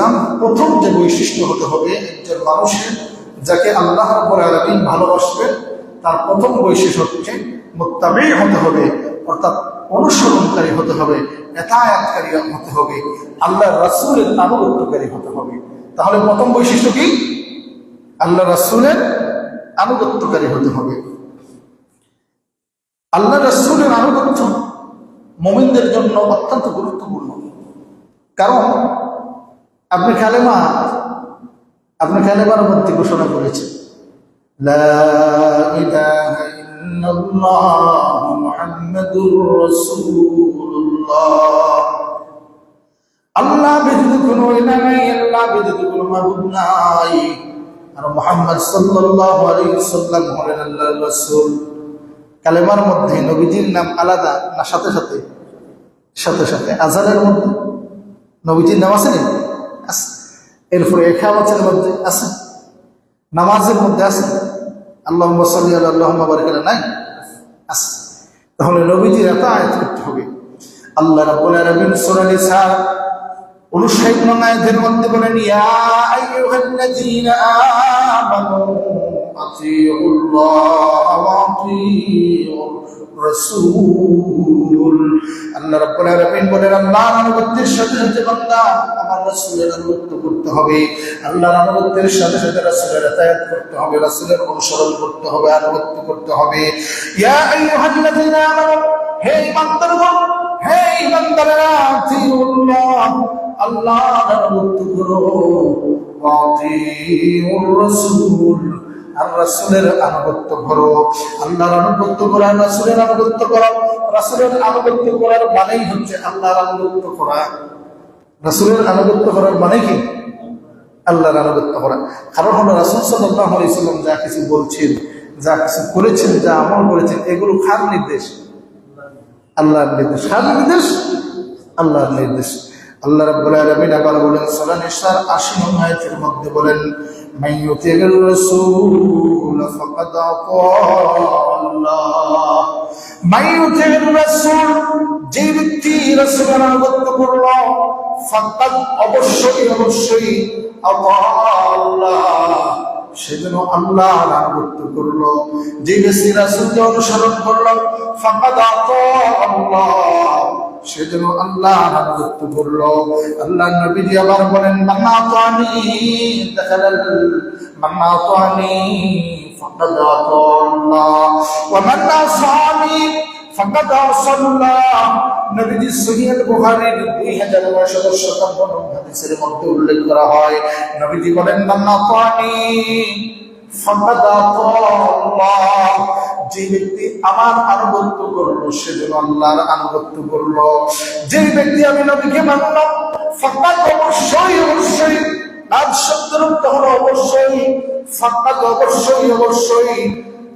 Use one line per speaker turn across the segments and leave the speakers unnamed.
বলছিলাম প্রথম যে বৈশিষ্ট্য হতে হবে একজন মানুষের, যাকে আল্লাহ রাব্বুল আলামিন ভালোবাসবেন, তার প্রথম বৈশিষ্ট্য হচ্ছে মুত্তাবি হতে হবে, অর্থাৎ অনুসরণকারী হতে হবে, ইতাআতকারী হতে হবে, আল্লাহর রাসূলের আনুগত্যকারী হতে হবে। তাহলে প্রথম বৈশিষ্ট্য কি? আল্লাহ রাসূলের আনুগত্যকারী হতে হবে। আল্লাহ রাসূলের আনুগত্য মুমিনদের জন্য অত্যন্ত গুরুত্বপূর্ণ। কারণ আপনি কালেমার মধ্যে ঘোষণা করেছেন লা ইলাহা ইল্লাল্লাহ মুহাম্মাদুর রাসূলুল্লাহ। আল্লাহ ব্যতীত কোনো ইলাহ নাই, আল্লাহ ব্যতীত কোনো মাবুদ নাই, আর মুহাম্মদ সাল্লাল্লাহু আলাইহি ওয়াসাল্লাম হলেন আল্লাহর রাসূল। কালেমার মধ্যে নবীজির নাম আলাদা না সাথে সাথে? সাথে সাথে। আযানের মধ্যে নবীজির নাম আছে না? আছে। এরপরে ইকামতের মধ্যে আছে, নামাজের মধ্যে আছে, আল্লাহুম্মা সাল্লি আলা আল্লাহুম্মা বারিক আলা নাই? আছে। তাহলে নবীজির ইতাআত করতে হবে। আল্লাহ রাব্বুল আলামিন সূরা নিসা 59 নং আয়াতের মধ্যে বলেন ইয়া আইয়ুহাল্লাযীনা আমানু আতিউল্লাহ ওয়া আতিউর রাসূল। আল্লাহ রাব্বুল আলামিন বলেন আল্লাহর আনুগত্যের সাথে সাথে বান্দা আমার রাসূলের আনুগত্য করতে হবে, আল্লাহর আনুগত্যের সাথে সাথে রাসূলের ইতাআত করতে হবে, রাসূলের অনুসরণ করতে হবে, আনুগত্য করতে হবে। ইয়া আইয়ুহাল্লাযীনা আমানু, হে ইমানদারগণ, হে ইমানদারেরা, আতিউল্লাহ, আল্লাহর আনুগত্য করো, ওয়া আতিউর রাসূল, আর রাসূলের আনুগত্য করো। আল্লাহর আনুগত্য করা, রাসূলের আনুগত্য করা। রাসূলের আনুগত্য করার মানেই হচ্ছে আল্লাহর আনুগত্য করা। রাসূলের আনুগত্য করার মানে কি? আল্লাহর আনুগত্য করা। কারণ হলো রাসূল সাল্লাল্লাহু আলাইহি ওয়াসাল্লাম যা কিছু বলছেন, যা কিছু করেছেন, যা আমল করেছেন, এগুলো কার নির্দেশ? আল্লাহর নির্দেশ। কার নির্দেশ? আল্লাহর নির্দেশ। আল্লাহ রাব্বুল আলামিন আবার বলেন সূরা নিসার 80 নং আয়াতের মধ্যে বলেন মান ইউতির রাসূল ফাকাদ আতাআল্লাহ। মান ইউতির রাসূল, যে ব্যক্তি রাসূলের আনুগত্য করল, ফাকাদ, অবশ্যই আতাআল্লাহ, সেজন্য আল্লাহর আনুগত্য করল। যে ব্যক্তি রাসূলকে অনুসরণ করল, ফাকাদ আতাআল্লাহ, সেজন্য আল্লাহর আনুগত্য করল। আল্লাহ নবীজি আবার বলেন মান আতানি ফাকাদ আতাআল্লাহ ওয়া মান আসানি ফাকাদ আসাল্লাহ। নবীজি সহিহ বুখারীর 2957 নং হাদিসের মধ্যে উল্লেখ করা হয়, নবীজি বলেন মান আতানি ফাকাদ আতাআল্লাহ, যে ব্যক্তি আমার আনুগত্য করলো সেজন্য আল্লাহর আনুগত্য করলো। যে ব্যক্তি আমি নবীকে মানল, ফাকাদ, অবশ্যই আজ শব্দের অর্থ হলো অবশ্যই, ফাকাদ অবশ্যই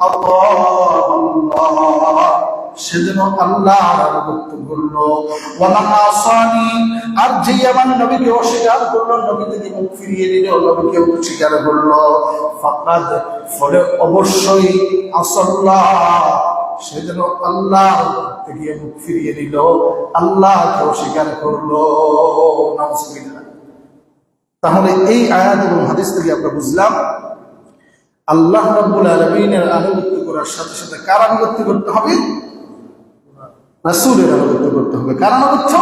আল্লাহ, সেজন্য আল্লাহর আনুগত্য করলো। ওয়া মান আসানি, আর যে আমার নবীকে অস্বীকার করলো, নবী থেকে মুখ ফিরিয়ে দিল, নবীকে অস্বীকার করলো, ফাকাদ, ফলে অবশ্যই আসাল্লাহ, সেজন্য আল্লাহ থেকে মুখ ফিরিয়ে দিল, আল্লাহকে অস্বীকার করলো। নাউজুবিল্লাহ। তাহলে এই আয়াত এবং হাদিস থেকে আমরা বুঝলাম আল্লাহ রাব্বুল আলামিনের আনুগত্য করার সাথে সাথে কার আনুগত্য করতে হবে? রাসূলের আনুগত্য করতে হবে। কার আনুগত্য?